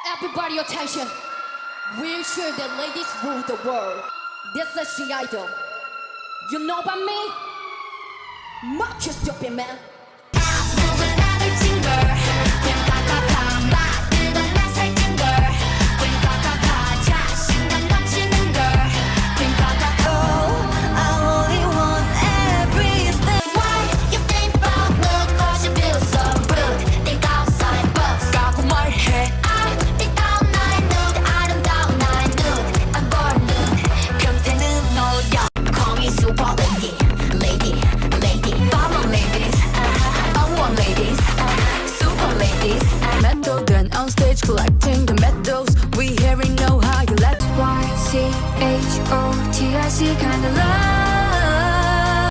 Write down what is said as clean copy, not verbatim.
Everybody attention. We're sure that ladies rule the world. This is the idol. You know about me? Much you stupid man. 누굴 나를 친 걸. 꽝꽝꽝꽝 막 뜯어내 살찐 걸. 꽝꽝꽝꽝 자신감 넘치는 걸. 꽝꽝꽝꽝. Oh, I only want everything. Why you think about look? Cause you feel so rude. Think outside box. 까고 말해. 아름다운 나의 눈, 아름다운 나의 눈. I'm born 눈. 변태는 너야. Call me super lady, lady, lady. Follow ladies. I want ladies. Super ladies. Metal then on stage collecting the medals. We hearing know how you let YCHOTRC